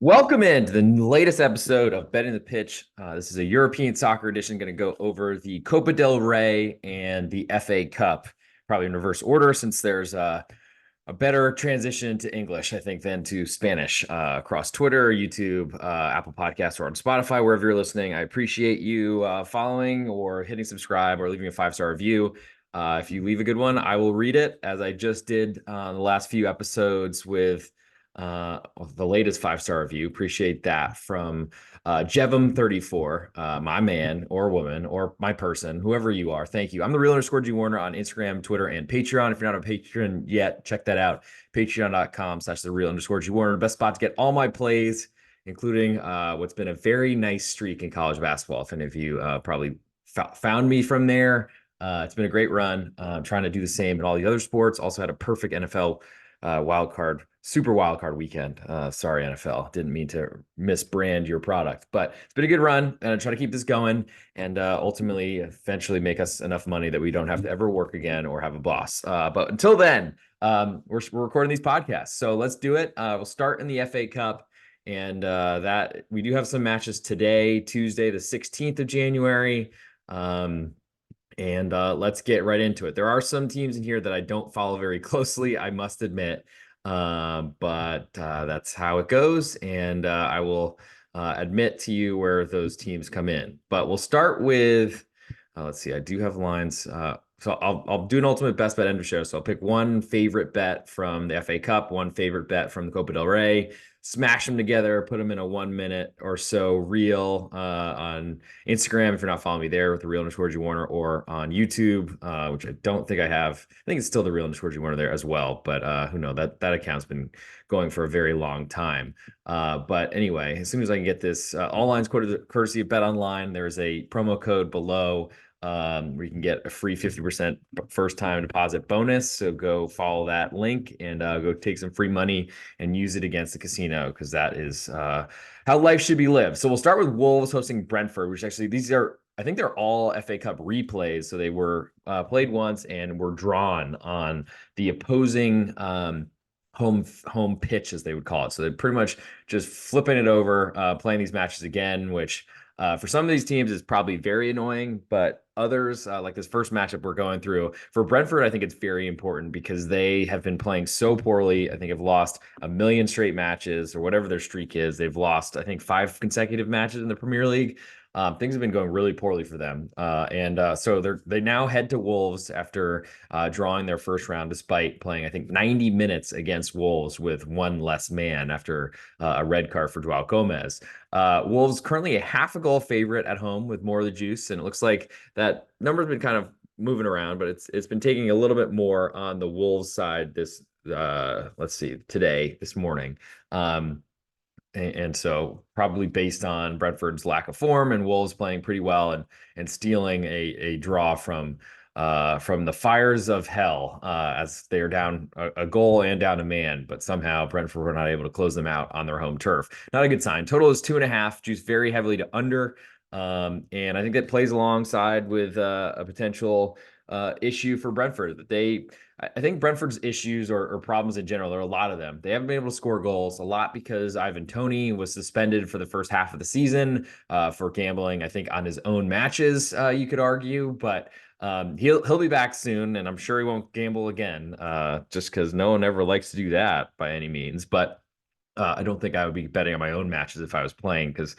Welcome into the latest episode of Betting the Pitch. This is a European soccer edition, going to go over the Copa del Rey and the FA Cup, probably in reverse order since there's a better transition to English, I think, than to Spanish across Twitter, YouTube, Apple Podcasts, or on Spotify, wherever you're listening. I appreciate you following or hitting subscribe or leaving a 5-star review. If you leave a good one, I will read it, as I just did the last few episodes with the latest 5-star review. Appreciate that from Jevum34, my man or woman or my person, whoever you are. Thank you. I'm the real _G Warner on Instagram, Twitter, and Patreon. If you're not a patron yet, check that out. Patreon.com/the real _G Warner. Best spot to get all my plays, including what's been a very nice streak in college basketball. If any of you probably found me from there, it's been a great run. I'm trying to do the same in all the other sports. Also had a perfect NFL super wild card weekend. Sorry, NFL. Didn't mean to misbrand your product, but it's been a good run, and I try to keep this going and ultimately eventually make us enough money that we don't have to ever work again or have a boss. But until then, we're recording these podcasts. So let's do it. We'll start in the FA Cup. And that we do have some matches today, Tuesday, the 16th of January. And let's get right into it. There are some teams in here that I don't follow very closely, I must admit. But that's how it goes. And I will admit to you where those teams come in. But we'll start with, let's see, I do have lines. So I'll do an ultimate best bet ender show. So I'll pick one favorite bet from the FA Cup, one favorite bet from the Copa del Rey, smash them together, put them in a 1 minute or so reel on Instagram if you're not following me there with the real _G Warner, or on YouTube, which I don't think I have. I think it's still the real _G Warner there as well, but who knows, that account's been going for a very long time. But anyway, as soon as I can get this, all lines quoted courtesy of Bet Online. There's a promo code below where you can get a free 50% first time deposit bonus. So go follow that link and go take some free money and use it against the casino, because that is how life should be lived. So we'll start with Wolves hosting Brentford, which actually I think they're all FA Cup replays. So they were played once and were drawn on the opposing home pitch, as they would call it. So they're pretty much just flipping it over, playing these matches again, which for some of these teams is probably very annoying, but others, like this first matchup we're going through, for Brentford, I think it's very important because they have been playing so poorly. I think have lost a million straight matches, or whatever their streak is. They've lost, I think, 5 consecutive matches in the Premier League. Things have been going really poorly for them. So they now head to Wolves after drawing their first round, despite playing, I think, 90 minutes against Wolves with one less man after a red card for Joao Gomez. Wolves currently a half a goal favorite at home with more of the juice, and it looks like that number's been kind of moving around, but it's been taking a little bit more on the Wolves side this this morning. And so probably based on Brentford's lack of form and Wolves playing pretty well and stealing a draw from the fires of hell, as they are down a goal and down a man, but somehow Brentford were not able to close them out on their home turf. Not a good sign. Total is 2.5, juice very heavily to under. And I think that plays alongside with a potential issue for Brentford. I think Brentford's issues or problems in general, there are a lot of them. They haven't been able to score goals, a lot because Ivan Toney was suspended for the first half of the season for gambling, I think, on his own matches, you could argue. But he'll be back soon, and I'm sure he won't gamble again, just because no one ever likes to do that by any means. But I don't think I would be betting on my own matches if I was playing, because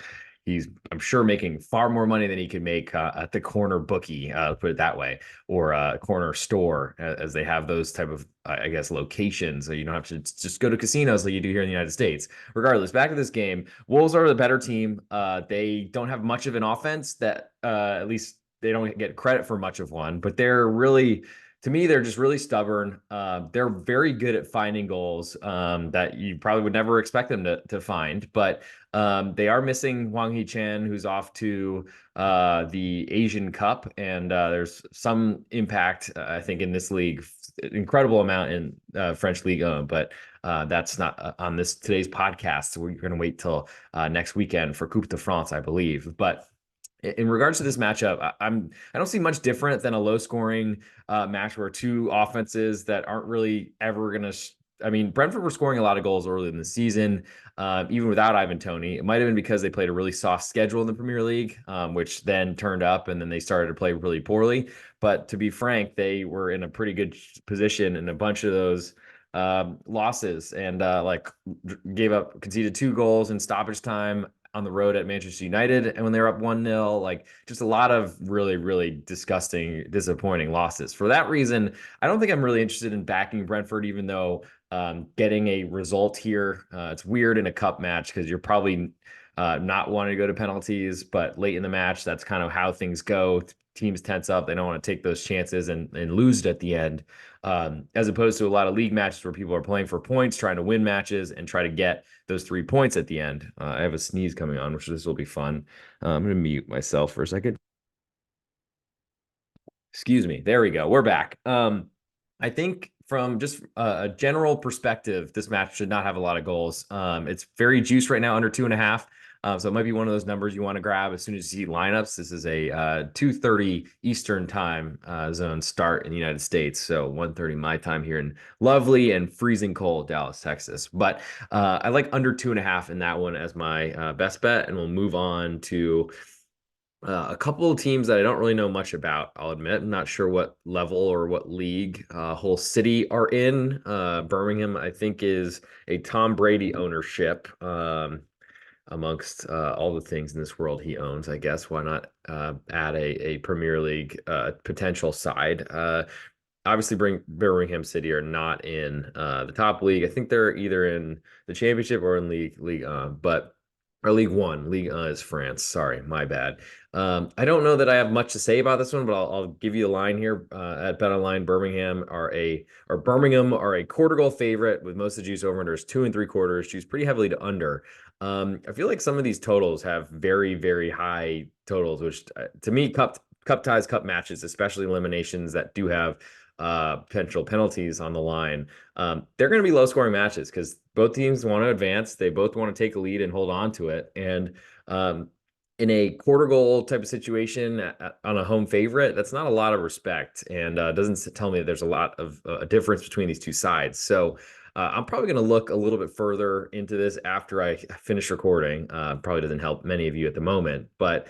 I'm sure, making far more money than he could make at the corner bookie, put it that way, or a corner store, as they have those type of, I guess, locations. So you don't have to just go to casinos like you do here in the United States. Regardless, back to this game. Wolves are the better team. They don't have much of an offense that, at least they don't get credit for much of one, but to me, they're just really stubborn. They're very good at finding goals that you probably would never expect them to find. But they are missing Hwang Hee-chan, who's off to the Asian Cup. And there's some impact, I think, in this league. Incredible amount in French Ligue 1, but that's not on today's podcast. So we're going to wait till next weekend for Coupe de France, I believe. But in regards to this matchup, I don't see much different than a low scoring match where two offenses that aren't really ever going to I mean, Brentford were scoring a lot of goals early in the season, even without Ivan Toney. It might have been because they played a really soft schedule in the Premier League, which then turned up and then they started to play really poorly. But to be frank, they were in a pretty good position in a bunch of those losses and conceded 2 goals in stoppage time on the road at Manchester United. And when they were up 1-0, like just a lot of really, really disgusting, disappointing losses. For that reason, I don't think I'm really interested in backing Brentford, even though getting a result here, it's weird in a cup match because you're probably not wanting to go to penalties, but late in the match, that's kind of how things go. Teams tense up. They don't want to take those chances and lose it at the end, as opposed to a lot of league matches where people are playing for points, trying to win matches and try to get those 3 points at the end. I have a sneeze coming on, which this will be fun. I'm going to mute myself for a second. Excuse me. There we go. We're back. I think from just a general perspective, this match should not have a lot of goals. It's very juiced right now, under 2.5. So it might be one of those numbers you want to grab as soon as you see lineups. This is a 2:30 Eastern time zone start in the United States. So 1:30 my time here in lovely and freezing cold Dallas, Texas. But I like under 2.5 in that one as my best bet. And we'll move on to a couple of teams that I don't really know much about, I'll admit. I'm not sure what level or what league Hull City are in. Birmingham, I think, is a Tom Brady ownership, amongst all the things in this world he owns, I guess. Why not add a Premier League potential side? Obviously, Birmingham City are not in the top league. I think they're either in the championship or in League but or League One. League is France. Sorry, my bad. I don't know that I have much to say about this one, but I'll give you a line here. At BetOnline, Birmingham are a quarter goal favorite with most of the juice over unders 2 3/4. Juice pretty heavily to under. I feel like some of these totals have very, very high totals, which to me, cup ties, cup matches, especially eliminations that do have potential penalties on the line. They're going to be low scoring matches because both teams want to advance. They both want to take a lead and hold on to it. And in a quarter goal type of situation on a home favorite, that's not a lot of respect and doesn't tell me that there's a lot of a difference between these two sides. So I'm probably going to look a little bit further into this after I finish recording. Probably doesn't help many of you at the moment, but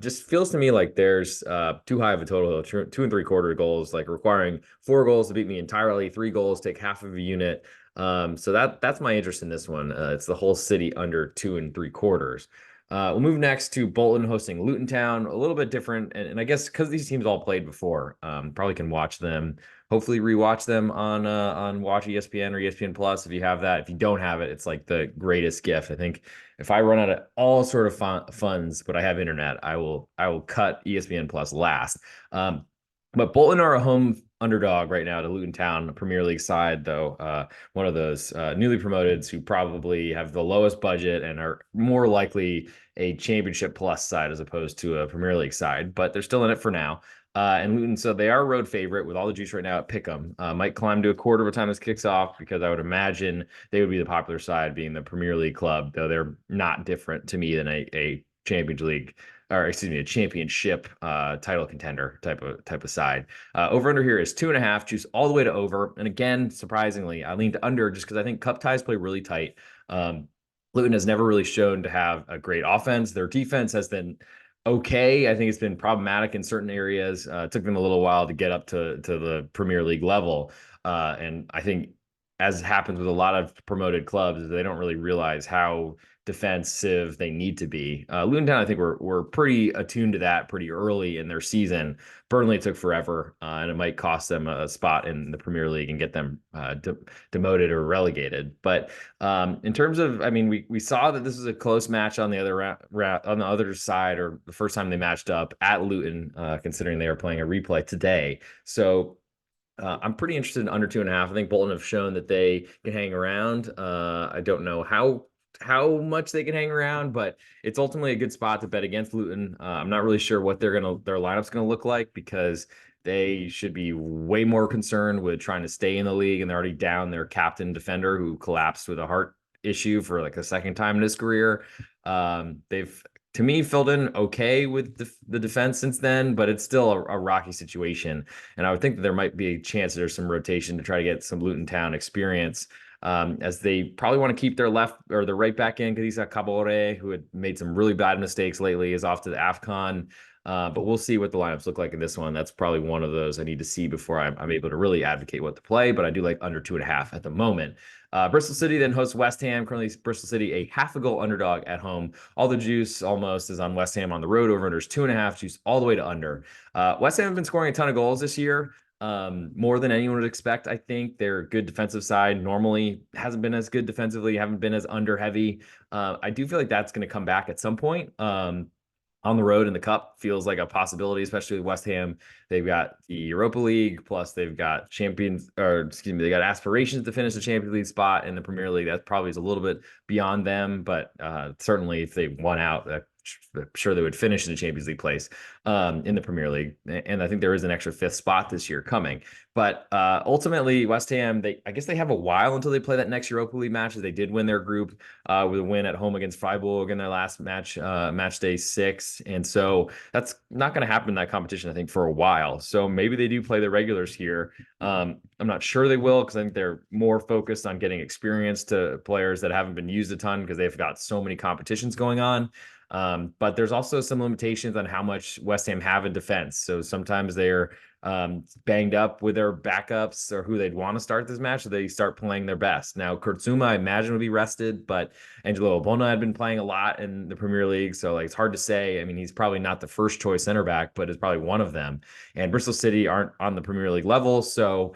just feels to me like there's too high of a total, 2 3/4 goals, like requiring 4 goals to beat me entirely, 3 goals, take half of a unit. So that's my interest in this one. It's the whole city under 2 3/4. We'll move next to Bolton hosting Luton Town, a little bit different. And I guess because these teams all played before, probably can watch them, hopefully rewatch them on Watch ESPN or ESPN Plus if you have that. If you don't have it, it's like the greatest gift. I think if I run out of all sort of funds, but I have internet, I will cut ESPN Plus last. But Bolton are a home underdog right now to Luton Town, a Premier League side, though. One of those newly promoted who probably have the lowest budget and are more likely a championship plus side as opposed to a Premier League side, but they're still in it for now. And Luton, so they are road favorite with all the juice right now at Pick'em. Might climb to a quarter by the time this kicks off because I would imagine they would be the popular side being the Premier League club, though they're not different to me than a Champions League or excuse me, a championship title contender type of side. Over under here is 2.5, juice all the way to over. And again, surprisingly, I leaned under just because I think cup ties play really tight. Luton has never really shown to have a great offense. Their defense has been okay. I think it's been problematic in certain areas. It took them a little while to get up to the Premier League level. And I think as happens with a lot of promoted clubs, they don't really realize how defensive they need to be. Luton Town, I think, we're pretty attuned to that pretty early in their season. Burnley took forever, and it might cost them a spot in the Premier League and get them demoted or relegated. But in terms of, I mean, we saw that this was a close match on the other side, or the first time they matched up at Luton, considering they were playing a replay today. So I'm pretty interested in under 2.5. I think Bolton have shown that they can hang around. I don't know how much they can hang around, but it's ultimately a good spot to bet against Luton. I'm not really sure what their lineup's gonna look like because they should be way more concerned with trying to stay in the league, and they're already down their captain defender who collapsed with a heart issue for like a second time in his career. They've to me filled in okay with the defense since then, but it's still a rocky situation. And I would think that there might be a chance there's some rotation to try to get some Luton Town experience. As they probably want to keep their left or their right back in, Kadisa Kabore, who had made some really bad mistakes lately, is off to the AFCON. But we'll see what the lineups look like in this one. That's probably one of those I need to see before I'm able to really advocate what to play. But I do like under 2.5 at the moment. Bristol City then hosts West Ham. Currently, Bristol City a half a goal underdog at home. All the juice almost is on West Ham on the road. Over unders 2.5, juice all the way to under. West Ham have been scoring a ton of goals this year, more than anyone would expect. I think they're a good defensive side. Normally hasn't been as good defensively, haven't been as under heavy. I do feel like that's going to come back at some point. On the road in the cup feels like a possibility, especially with West Ham. They've got the Europa League, plus they've got they got aspirations to finish the Champions League spot in the Premier League. That probably is a little bit beyond them, but certainly if they won out, I'm sure they would finish in the Champions League place in the Premier League. And I think there is an extra fifth spot this year coming. But ultimately, West Ham, I guess they have a while until they play that next Europa League match. They did win their group with a win at home against Freiburg in their last match, match day 6. And so that's not going to happen in that competition, I think, for a while. So maybe they do play the regulars here. I'm not sure they will, because I think they're more focused on getting experience to players that haven't been used a ton because they've got so many competitions going on. But there's also some limitations on how much West Ham have in defense. So sometimes they're banged up with their backups or who they'd want to start this match, so they start playing their best. Now, Kurtzuma, I imagine, would be rested, but Angelo Obona had been playing a lot in the Premier League, so like it's hard to say. I mean, he's probably not the first choice center back, but is probably one of them. And Bristol City aren't on the Premier League level, so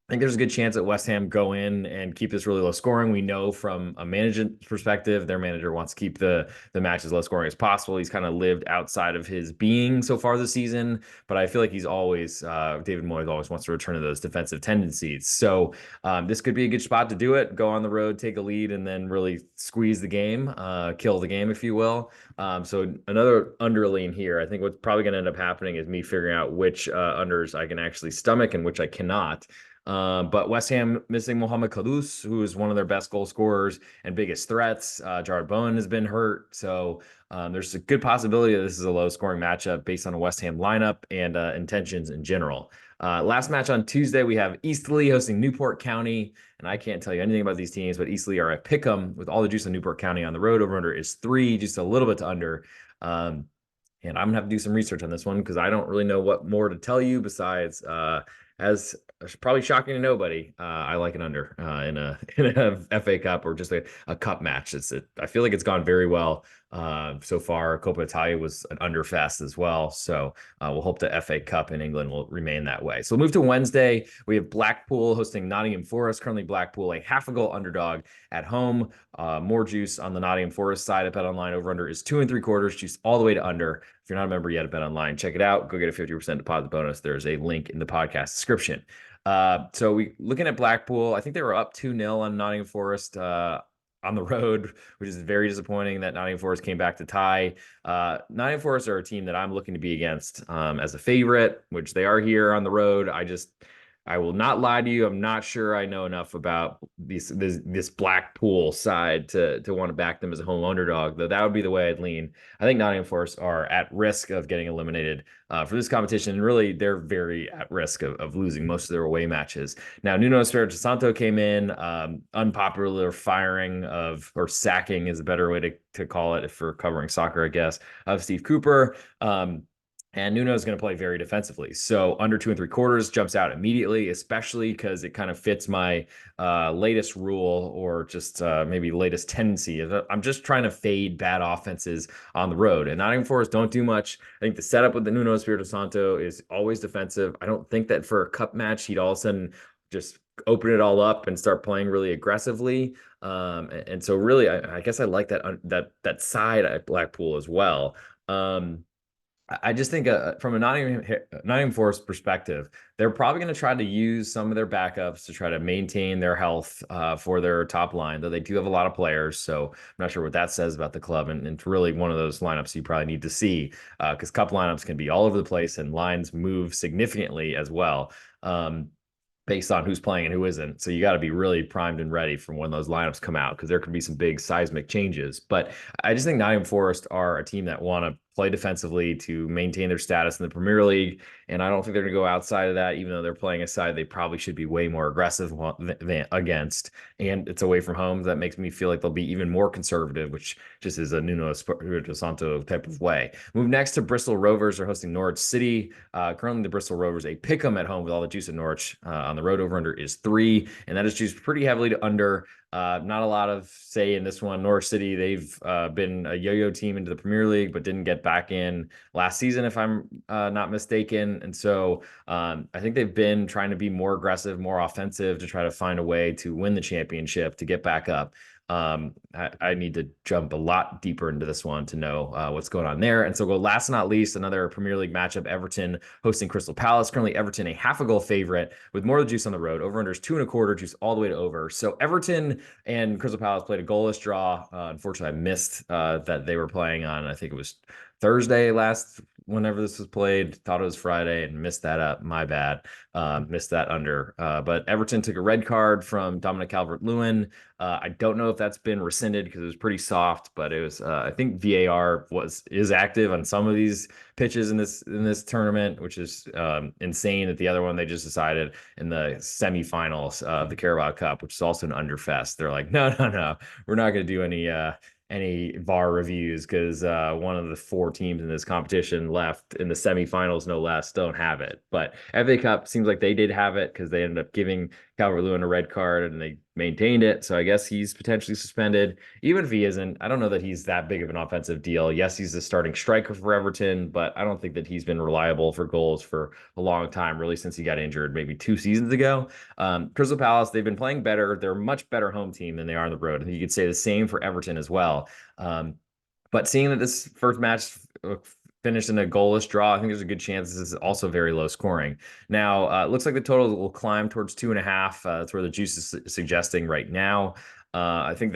I think there's a good chance that West Ham go in and keep this really low scoring. We know from a management perspective, their manager wants to keep the match as low scoring as possible. He's kind of lived outside of his being so far this season, but I feel like he's always, David Moyes always wants to return to those defensive tendencies. So this could be a good spot to do it. Go on the road, take a lead, and then really squeeze the game, kill the game, if you will. So another underlean here. I think what's probably going to end up happening is me figuring out which unders I can actually stomach and which I cannot. But West Ham missing Mohamed Kudus, who is one of their best goal scorers and biggest threats. Jared Bowen has been hurt. So there's a good possibility that this is a low scoring matchup based on a West Ham lineup and intentions in general. Last match on Tuesday, we have Eastleigh hosting Newport County. And I can't tell you anything about these teams, but Eastleigh are at Pick'em with all the juice on Newport County on the road. Over under is 3, just a little bit to under. And I'm gonna have to do some research on this one because I don't really know what more to tell you besides as probably shocking to nobody. I like an under in a FA Cup or just a cup match. I feel like it's gone very well so far. Copa Italia was an under fest as well. So we'll hope the FA Cup in England will remain that way. So we'll move to Wednesday. We have Blackpool hosting Nottingham Forest. Currently Blackpool a half a goal underdog at home. More juice on the Nottingham Forest side at Bet Online. Over under is 2 3/4, juice all the way to under. If you're not a member yet at Bet Online, check it out. Go get a 50% deposit bonus. There's a link in the podcast description. So we looking at Blackpool, I think they were up 2-0 on Nottingham Forest on the road, which is very disappointing that Nottingham Forest came back to tie. Nottingham Forest are a team that I'm looking to be against as a favorite, which they are here on the road. I will not lie to you. I'm not sure I know enough about this Blackpool side to want to back them as a home underdog, though that would be the way I'd lean. I think Nottingham Forest are at risk of getting eliminated for this competition. And really, they're very at risk of losing most of their away matches. Now, Nuno Espirito Santo came in, unpopular firing or sacking is a better way to call it for covering soccer, I guess, of Steve Cooper. And Nuno is going to play very defensively. So under 2 3/4 jumps out immediately, especially because it kind of fits my latest rule or just maybe latest tendency. I'm just trying to fade bad offenses on the road. And Nottingham Forest don't do much. I think the setup with the Nuno Espirito Santo is always defensive. I don't think that for a cup match, he'd all of a sudden just open it all up and start playing really aggressively. And so really, I guess I like that side at Blackpool as well. I just think from a Nottingham Forest perspective, they're probably going to try to use some of their backups to try to maintain their health for their top line, though they do have a lot of players. So I'm not sure what that says about the club. And it's really one of those lineups you probably need to see because cup lineups can be all over the place and lines move significantly as well. based on who's playing and who isn't. So you got to be really primed and ready for when those lineups come out because there could be some big seismic changes. But I just think Nottingham Forest are a team that want to play defensively to maintain their status in the Premier League. And I don't think they're going to go outside of that, even though they're playing a side they probably should be way more aggressive against. And it's away from home. That makes me feel like they'll be even more conservative, which just is a Nuno Espirito Santo type of way. Move next to Bristol Rovers are hosting Norwich City. Currently, the Bristol Rovers a pick 'em at home with all the juice at Norwich. On the road, over under is 3, and that is juiced pretty heavily to under. Not a lot of say in this one. Norwich City, they've been a yo-yo team into the Premier League, but didn't get back in last season, if I'm not mistaken. And so I think they've been trying to be more aggressive, more offensive to try to find a way to win the championship, to get back up. I need to jump a lot deeper into this one to know what's going on there. And so go last but not least, another Premier League matchup, Everton hosting Crystal Palace. Currently, Everton a half a goal favorite with more of the juice on the road. Over under is 2.25, juice all the way to over. So Everton and Crystal Palace played a goalless draw. Unfortunately, I missed that they were playing on, I think it was Thursday whenever this was played. Thought it was Friday and missed that up. My bad. Missed that under. But Everton took a red card from Dominic Calvert-Lewin. I don't know if that's been rescinded because it was pretty soft, but it was. I think VAR is active on some of these pitches in this tournament, which is insane. At the other one, they just decided in the semifinals of the Carabao Cup, which is also an underfest. They're like, no, we're not going to do any VAR reviews because one of the 4 teams in this competition left in the semifinals, no less, don't have it. But FA Cup seems like they did have it because they ended up giving Calvert-Lewin a red card and they maintained it. So I guess he's potentially suspended. Even if he isn't, I don't know that he's that big of an offensive deal. Yes, he's the starting striker for Everton, but I don't think that he's been reliable for goals for a long time, really since he got injured maybe 2 seasons ago. Crystal Palace, they've been playing better. They're a much better home team than they are on the road. I think you could say the same for Everton as well. But seeing that this first match finished in a goalless draw, I think there's a good chance this is also very low scoring. Now, it looks like the total will climb towards 2.5. That's where the juice is suggesting right now. I think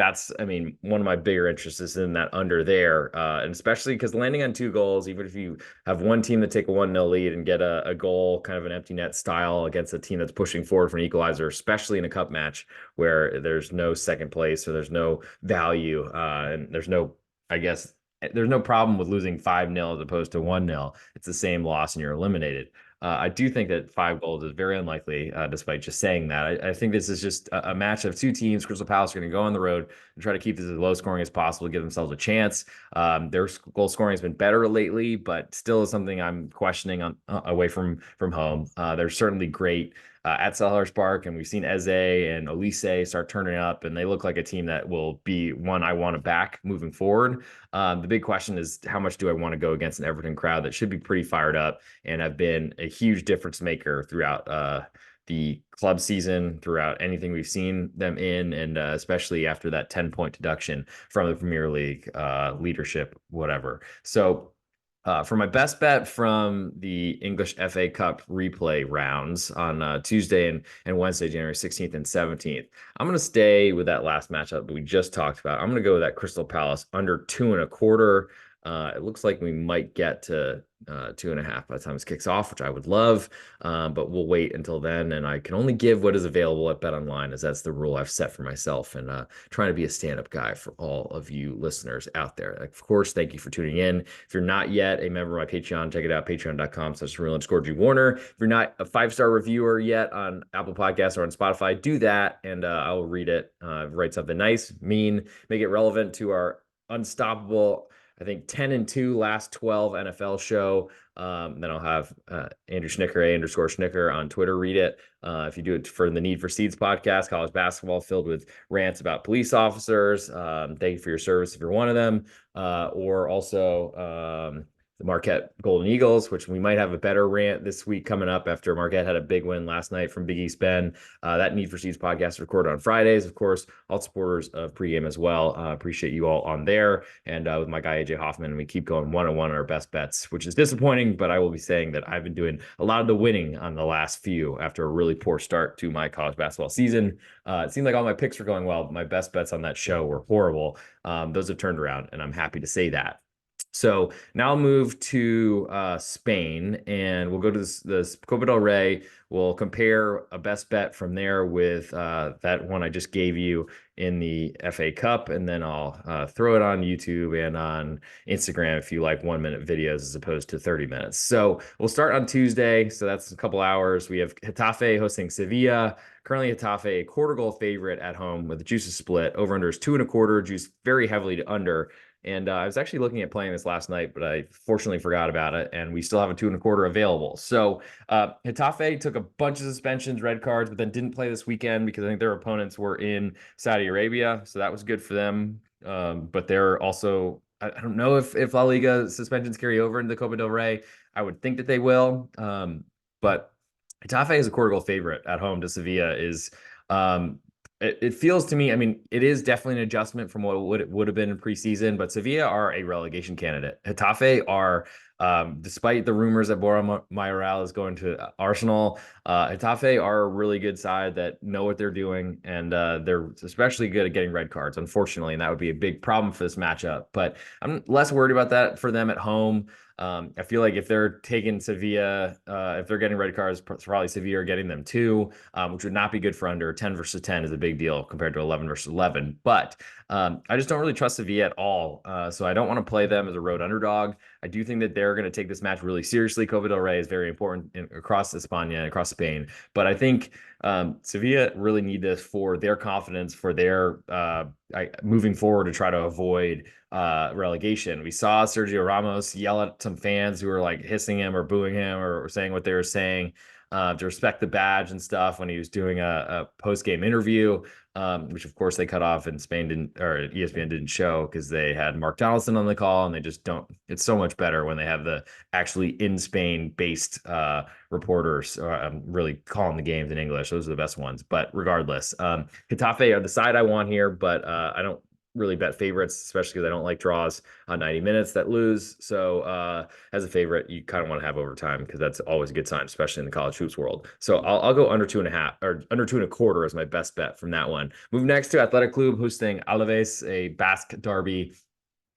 one of my bigger interests is in that under there. And especially because landing on 2 goals, even if you have one team that take a 1-0 lead and get a goal, kind of an empty net style against a team that's pushing forward for an equalizer, especially in a cup match where there's no second place or there's no value and there's no, I guess, there's no problem with losing 5-0 as opposed to 1-0. It's the same loss and you're eliminated. I do think that 5 goals is very unlikely, despite just saying that. I think this is just a match of 2 teams. Crystal Palace are going to go on the road and try to keep this as low scoring as possible to give themselves a chance. Their goal scoring has been better lately, but still is something I'm questioning away from home. They're certainly great at Selhurst Park, and we've seen Eze and Olise start turning up, and they look like a team that will be one I want to back moving forward. The big question is how much do I want to go against an Everton crowd that should be pretty fired up and have been a huge difference maker throughout the club season, throughout anything we've seen them in, and especially after that 10-point deduction from the Premier League leadership, whatever. So for my best bet from the English FA Cup replay rounds on Tuesday and Wednesday, January 16th and 17th, I'm going to stay with that last matchup that we just talked about. I'm going to go with that Crystal Palace under 2.25. It looks like we might get to 2.5 by the time this kicks off, which I would love, but we'll wait until then. And I can only give what is available at Bet Online, as that's the rule I've set for myself, and trying to be a stand-up guy for all of you listeners out there. Of course, thank you for tuning in. If you're not yet a member of my Patreon, check it out, patreon.com/real_G-Warner. If you're not a 5-star reviewer yet on Apple Podcasts or on Spotify, do that, and I will read it. Write something nice, mean, make it relevant to our unstoppable, I think, 10-2 last 12 NFL show. Then I'll have Andrew Schnicker, _Schnicker on Twitter, read it. If you do it for the Need for Seeds podcast, college basketball filled with rants about police officers. Thank you for your service if you're one of them. Or also the Marquette Golden Eagles, which we might have a better rant this week coming up after Marquette had a big win last night from Big East Bend. That Need for Seeds podcast is recorded on Fridays. Of course, all supporters of pregame as well. Appreciate you all on there. And with my guy, AJ Hoffman, we keep going 1-1 on our best bets, which is disappointing, but I will be saying that I've been doing a lot of the winning on the last few after a really poor start to my college basketball season. It seemed like all my picks were going well, but my best bets on that show were horrible. Those have turned around, and I'm happy to say that. So now I'll move to Spain, and we'll go to this Copa del Rey, We'll compare a best bet from there with that one I just gave you in the FA Cup, and then I'll throw it on YouTube and on Instagram if you like 1 minute videos as opposed to 30 minutes. So we'll start on Tuesday. So that's a couple hours. We have Getafe hosting Sevilla. Currently, Getafe a quarter goal favorite at home with the juices split. Over under is 2.25. Juice very heavily to under. And I was actually looking at playing this last night, but I fortunately forgot about it. And we still have a 2.25 available. So Getafe took a bunch of suspensions, red cards, but then didn't play this weekend because I think their opponents were in Saudi Arabia. So that was good for them. But they're also, I don't know if La Liga suspensions carry over into the Copa del Rey. I would think that they will. But Getafe is a quarter goal favorite at home to Sevilla is it feels to me, I mean, it is definitely an adjustment from what it would have been in preseason, but Sevilla are a relegation candidate. Getafe are, despite the rumors that Borja Mayoral is going to Arsenal, Getafe are a really good side that know what they're doing, and they're especially good at getting red cards, unfortunately, and that would be a big problem for this matchup. But I'm less worried about that for them at home. I feel like if they're taking Sevilla, if they're getting red cards, probably Sevilla are getting them too, which would not be good for under. 10 versus 10 is a big deal compared to 11 versus 11. But I just don't really trust Sevilla at all. So I don't want to play them as a road underdog. I do think that they're going to take this match really seriously. Copa del Rey is very important across España, across Spain. But I think Sevilla really need this for their confidence, for their moving forward to try to avoid relegation. We saw Sergio Ramos yell at some fans who were like hissing him or booing him or saying what they were saying to respect the badge and stuff when he was doing a post-game interview, which of course they cut off and Spain didn't, or ESPN didn't show because they had Mark Donaldson on the call and they just don't. It's so much better when they have the actually in Spain based reporters really calling the games in English. Those are the best ones. But regardless, Getafe are the side I want here, but I don't really bet favorites, especially because I don't like draws on 90 minutes that lose. So as a favorite, you kind of want to have overtime because that's always a good sign, especially in the college hoops world. So I'll go under 2.5 or under 2.25 as my best bet from that one. Move next to Athletic Club hosting Alaves, a Basque derby.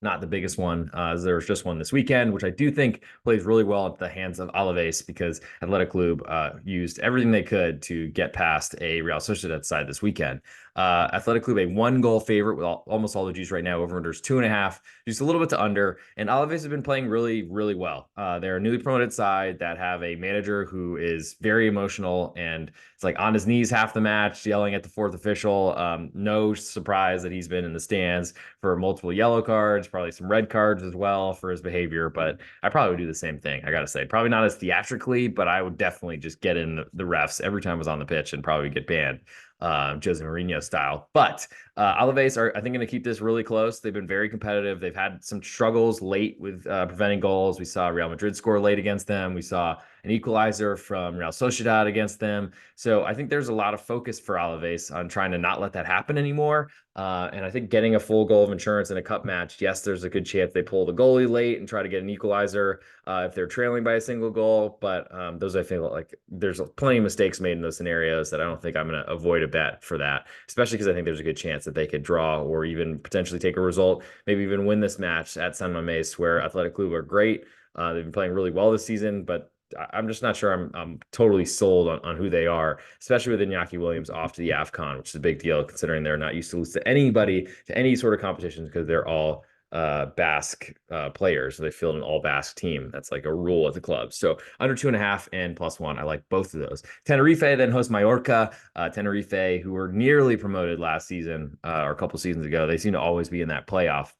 Not the biggest one. There's just one this weekend, which I do think plays really well at the hands of Alaves because Athletic Club used everything they could to get past a Real Sociedad side this weekend. Athletic Club, a 1 goal favorite with almost all the juice right now. Over unders 2.5, just a little bit to under. And Alaves have been playing really, really well. They're a newly promoted side that have a manager who is very emotional and it's like on his knees half the match, yelling at the fourth official. No surprise that he's been in the stands for multiple yellow cards, probably some red cards as well for his behavior. But I probably would do the same thing. I got to say, probably not as theatrically, but I would definitely just get in the refs every time I was on the pitch and probably get banned. Jose Mourinho style. But Alaves are, I think, going to keep this really close. They've been very competitive. They've had some struggles late with preventing goals. We saw Real Madrid score late against them. We saw an equalizer from Real Sociedad against them. So I think there's a lot of focus for Alaves on trying to not let that happen anymore. And I think getting a full goal of insurance in a cup match, yes, there's a good chance they pull the goalie late and try to get an equalizer if they're trailing by a single goal. But those, I feel like there's plenty of mistakes made in those scenarios that I don't think I'm going to avoid a bet for that, especially because I think there's a good chance that they could draw or even potentially take a result, maybe even win this match at San Mamés, where Athletic Club are great. They've been playing really well this season, but I'm just not sure I'm totally sold on who they are, especially with Iñaki Williams off to the AFCON, which is a big deal considering they're not used to lose to anybody, to any sort of competitions because they're all Basque players. So they field an all Basque team. That's like a rule at the club. So under 2.5 and +1. I like both of those. Tenerife then host Mallorca. Tenerife, who were nearly promoted last season or a couple seasons ago. They seem to always be in that playoff.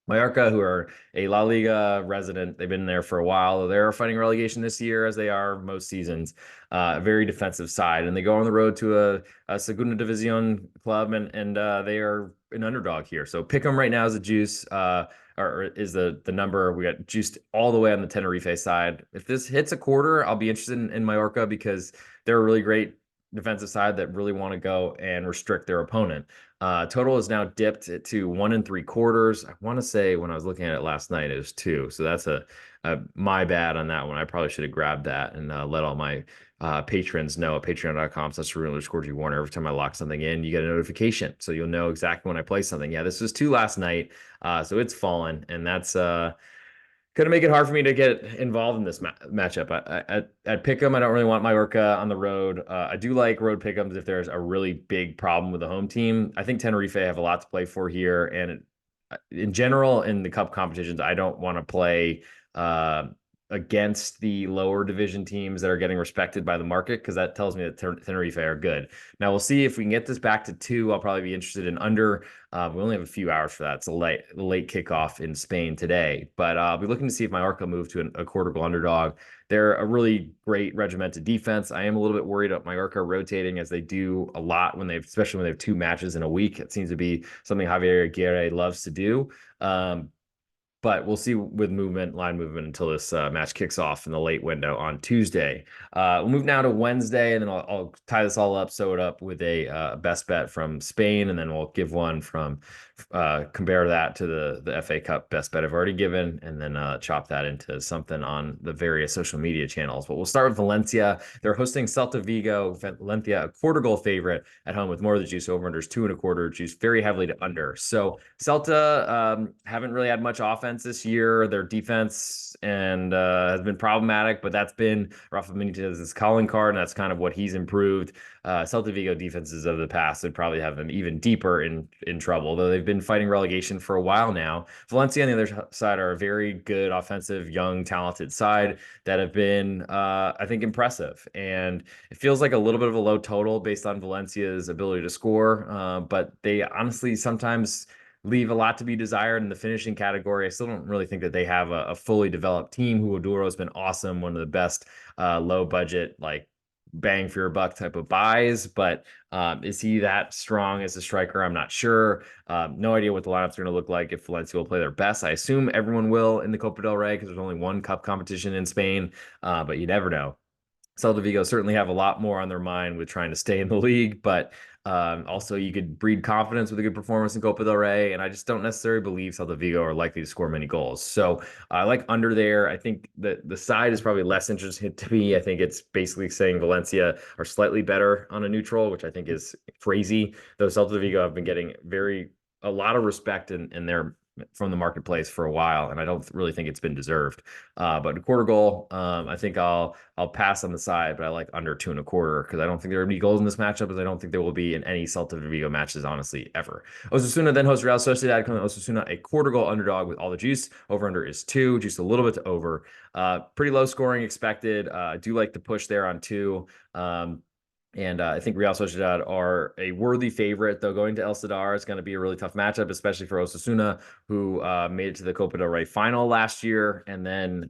Mallorca, who are a La Liga resident, they've been there for a while. They're fighting relegation this year, as they are most seasons. A very defensive side, and they go on the road to a Segunda División club, and they are an underdog here. So pick them right now as a juice, or is the number. We got juiced all the way on the Tenerife side. If this hits a quarter, I'll be interested in Mallorca because they're a really great defensive side that really want to go and restrict their opponent. Total is now dipped to 1.75. I want to say when I was looking at it last night, it was 2. So that's a my bad on that one. I probably should have grabbed that and let all my patrons know at patreon.com/Real_G Warner. Every time I lock something in, you get a notification. So you'll know exactly when I play something. Yeah, this was 2 last night. So it's fallen. And that's Gonna make it hard for me to get involved in this matchup. At Pick'em, I don't really want Mallorca on the road. I do like road Pick'ems if there's a really big problem with the home team. I think Tenerife have a lot to play for here, and in general, in the cup competitions, I don't want to play uh, against the lower division teams that are getting respected by the market because that tells me that Tenerife are good. Now we'll see if we can get this back to two. I'll probably be interested in under. We only have a few hours for that. It's a late kickoff in Spain today, but I'll be looking to see if Mallorca move to a quarter goal underdog. They're a really great regimented defense. I am a little bit worried about Mallorca rotating as they do a lot especially when they have two matches in a week. It seems to be something Javier Aguirre loves to do. Um, but we'll see with line movement until this match kicks off in the late window on Tuesday. We'll move now to Wednesday, and then I'll tie this all up, sew it up with a best bet from Spain, and then we'll give one from compare that to the FA Cup best bet I've already given, and then chop that into something on the various social media channels. But we'll start with Valencia. They're hosting Celta Vigo. Valencia, a quarter goal favorite at home with more of the juice. Over-unders 2.25, juice very heavily to under. So Celta haven't really had much offense this year. Their defense has been problematic, but that's been Rafa Benitez's calling card, and that's kind of what he's improved. Celta Vigo defenses of the past would probably have them even deeper in trouble, though they've been fighting relegation for a while now. Valencia on the other side are a very good offensive, young, talented side that have been, I think, impressive. And it feels like a little bit of a low total based on Valencia's ability to score, but they honestly sometimes leave a lot to be desired in the finishing category. I still don't really think that they have a fully developed team. Huidoro has been awesome, one of the best low budget, like bang for your buck type of buys, but is he that strong as a striker? I'm not sure. No idea what the lineup's going to look like if Valencia will play their best. I assume everyone will in the Copa del Rey because there's only one cup competition in Spain, but you never know. Celta Vigo certainly have a lot more on their mind with trying to stay in the league, but also you could breed confidence with a good performance in Copa del Rey, and I just don't necessarily believe Celta Vigo are likely to score many goals. So I like under there. I think that the side is probably less interesting to me. I think it's basically saying Valencia are slightly better on a neutral, which I think is crazy. Though Celta Vigo have been getting a lot of respect in their from the marketplace for a while, and I don't really think it's been deserved. But a quarter goal, I think I'll pass on the side, but I like under 2.25 because I don't think there are any goals in this matchup, as I don't think there will be in any Celta Vigo matches, honestly, ever. Osasuna then hosts Real Sociedad. Coming Osasuna, a quarter goal underdog with all the juice. Over under is 2, juice a little bit to over. Pretty low scoring expected. I do like the push there on 2. And I think Real Sociedad are a worthy favorite, though going to El Sadar is going to be a really tough matchup, especially for Osasuna, who made it to the Copa del Rey final last year and then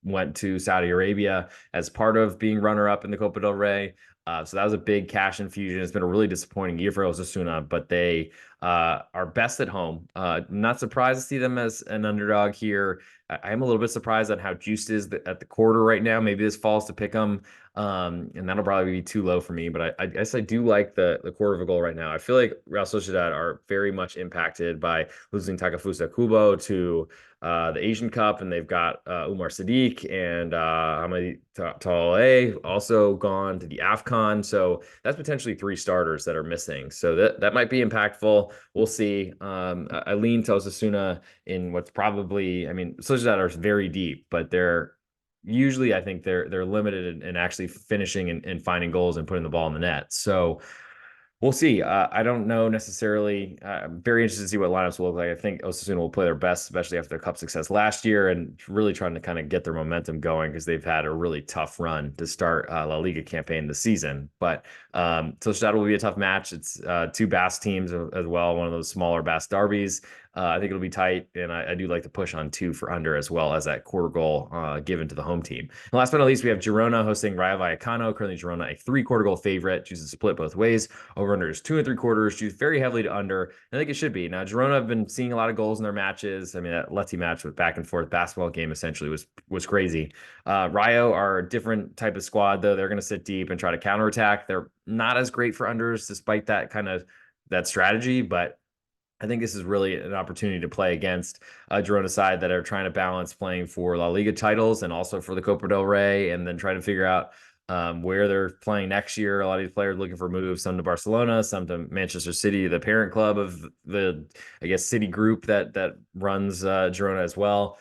went to Saudi Arabia as part of being runner-up in the Copa del Rey. So that was a big cash infusion. It's been a really disappointing year for Osasuna, but they are best at home. Not surprised to see them as an underdog here. I am a little bit surprised on how juiced is at the quarter right now. Maybe this falls to pick them, and that'll probably be too low for me. But I guess I do like the quarter of a goal right now. I feel like Real Sociedad are very much impacted by losing Takefusa Kubo to the Asian Cup, and they've got Umar Sadiq and Hamadi Taleh also gone to the AFCON. So that's potentially 3 starters that are missing. So that might be impactful. We'll see. I lean to Osasuna in what's probably, I mean, Sociedad are very deep, but they're usually, I think they're limited in actually finishing and finding goals and putting the ball in the net. So we'll see. I don't know necessarily. I'm very interested to see what lineups will look like. I think Osasuna will play their best, especially after their cup success last year, and really trying to kind of get their momentum going because they've had a really tough run to start La Liga campaign this season. But Sociedad will be a tough match. It's 2 Basque teams as well, one of those smaller Basque derbies. I think it'll be tight, and I do like to push on 2 for under as well as that quarter goal given to the home team. And last but not least, we have Girona hosting Rayo Vallecano. Currently, Girona a 3-quarter goal favorite. Chooses split both ways. Over under is 2.75. Choose very heavily to under. I think it should be. Now, Girona have been seeing a lot of goals in their matches. I mean, that Lecce match with back and forth basketball game essentially was crazy. Rayo are a different type of squad, though. They're going to sit deep and try to counterattack. They're not as great for unders despite that strategy, but I think this is really an opportunity to play against a Girona side that are trying to balance playing for La Liga titles and also for the Copa del Rey, and then trying to figure out where they're playing next year. A lot of these players looking for moves, some to Barcelona, some to Manchester City, the parent club of the, I guess, City group that runs Girona as well.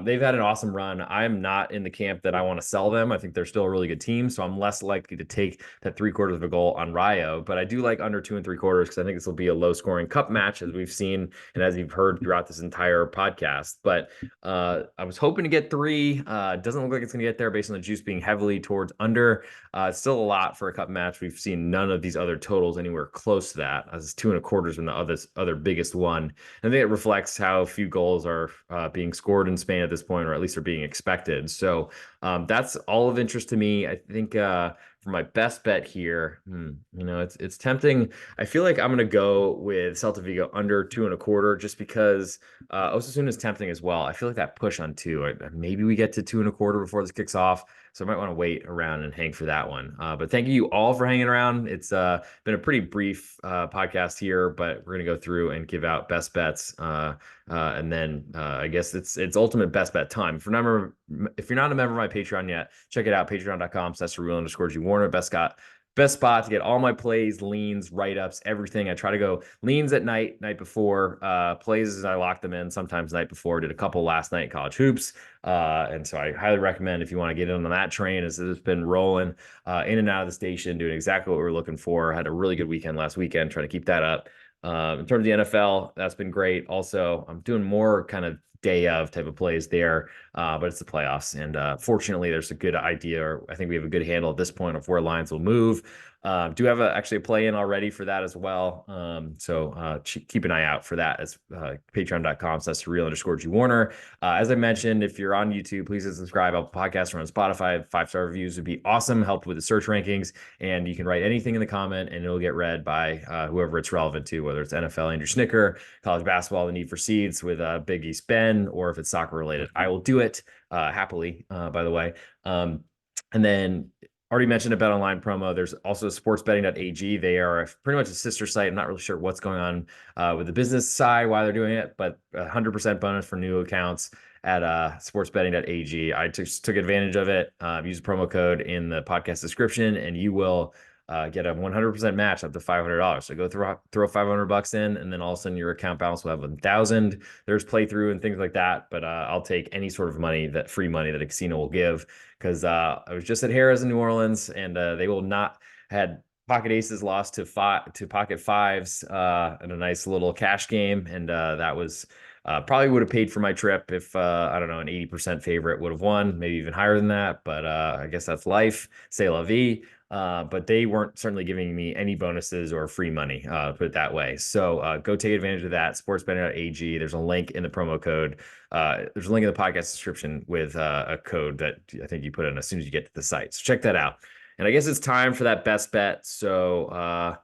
They've had an awesome run. I'm not in the camp that I want to sell them. I think they're still a really good team, so I'm less likely to take that 3/4 of a goal on Rayo. But I do like under 2 3/4 because I think this will be a low scoring cup match, as we've seen and as you've heard throughout this entire podcast. But I was hoping to get three. It doesn't look like it's going to get there based on the juice being heavily towards under. It's still a lot for a cup match. We've seen none of these other totals anywhere close to that. As 2 1/4 been the other biggest one. And I think it reflects how few goals are being scored in Spain at this point, or at least are being expected. So that's all of interest to me. I think for my best bet here, it's tempting. I feel like I'm going to go with Celta Vigo under 2 1/4 just because Osasuna is tempting as well. I feel like that push on two. Maybe we get to 2 1/4 before this kicks off. So I might want to wait around and hang for that one. But thank you all for hanging around. It's been a pretty brief podcast here, but we're going to go through and give out best bets. And then I guess it's ultimate best bet time. If you're not a member of my Patreon yet, check it out. Patreon.com/real_G Warner. Best spot to get all my plays, leans, write-ups, everything. I try to go leans at night before, plays as I lock them in, sometimes night before. Did a couple last night, college hoops. And so I highly recommend if you want to get in on that train, as it's been rolling in and out of the station, doing exactly what we're looking for. Had a really good weekend last weekend, trying to keep that up. In terms of the NFL, that's been great. Also, I'm doing more kind of day of type of plays there, but it's the playoffs, and fortunately there's a good idea, or I think we have a good handle at this point of where lines will move. Do have actually a play in already for that as well, so keep an eye out for that as patreon.com/real_G Warner. As I mentioned, if you're on YouTube, please subscribe. Our podcast are on Spotify. 5-star reviews would be awesome, help with the search rankings, and you can write anything in the comment and it'll get read by whoever it's relevant to, whether it's NFL Andrew Schnicker, college basketball The Need for Seeds with Big East Ben, or if it's soccer related. I will do it happily, by the way. And then already mentioned a Bet Online promo. There's also SportsBetting.ag. They are pretty much a sister site. I'm not really sure what's going on with the business side, why they're doing it, but 100% bonus for new accounts at SportsBetting.ag. I took advantage of it. Use the promo code in the podcast description, and you will get a 100% match up to $500. So go throw $500 in, and then all of a sudden your account balance will have 1,000. There's playthrough and things like that, but I'll take any sort of money, that free money that a casino will give, because I was just at Harrah's in New Orleans, and they will not had pocket aces lost to pocket fives in a nice little cash game, and that was probably would have paid for my trip if I don't know, an 80% favorite would have won, maybe even higher than that. But I guess that's life. C'est la vie. But they weren't certainly giving me any bonuses or free money, put it that way. So go take advantage of that. SportsBetting.ag. There's a link in the promo code. There's a link in the podcast description with a code that I think you put in as soon as you get to the site. So check that out. And I guess it's time for that best bet. So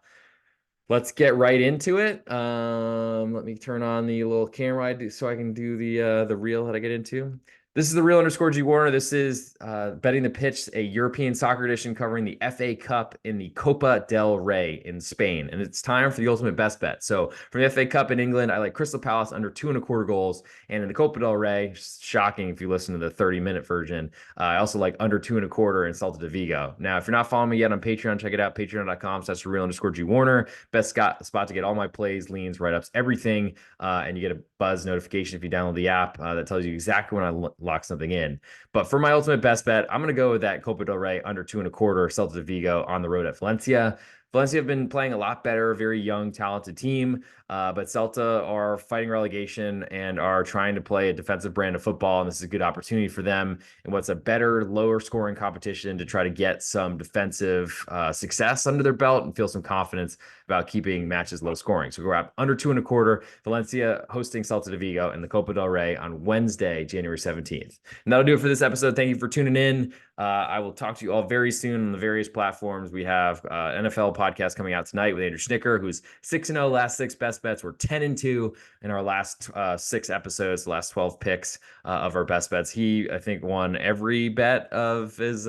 let's get right into it. Let me turn on the little camera so I can do the reel that I get into. This is the real_G Warner. This is Betting the Pitch, a European soccer edition covering the FA Cup in the Copa del Rey in Spain. And it's time for the ultimate best bet. So for the FA Cup in England, I like Crystal Palace under 2 1/4 goals. And in the Copa del Rey, shocking if you listen to the 30-minute version, I also like under 2 1/4 in Celta de Vigo. Now, if you're not following me yet on Patreon, check it out. Patreon.com/real_G Warner. Best spot to get all my plays, leans, write-ups, everything. And you get a buzz notification if you download the app that tells you exactly when I lock something in. But for my ultimate best bet, I'm going to go with that Copa del Rey under 2 1/4 Celta de Vigo on the road at Valencia. Valencia have been playing a lot better, very young, talented team, but Celta are fighting relegation and are trying to play a defensive brand of football, and this is a good opportunity for them in what's a better, lower-scoring competition to try to get some defensive success under their belt and feel some confidence about keeping matches low-scoring. So we're up under 2 1/4, Valencia hosting Celta de Vigo in the Copa del Rey on Wednesday, January 17th. And that'll do it for this episode. Thank you for tuning in. I will talk to you all very soon on the various platforms. We have NFL podcast coming out tonight with Andrew Schnicker, who's 6-0 last 6 best bets. We're 10-2 in our last 6 episodes, the last 12 picks of our best bets. He, I think, won every bet of his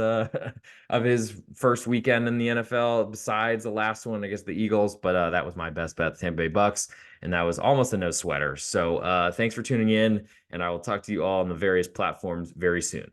of his first weekend in the NFL, besides the last one, I guess the Eagles. But that was my best bet, the Tampa Bay Bucks, and that was almost a no sweater. So thanks for tuning in, and I will talk to you all on the various platforms very soon.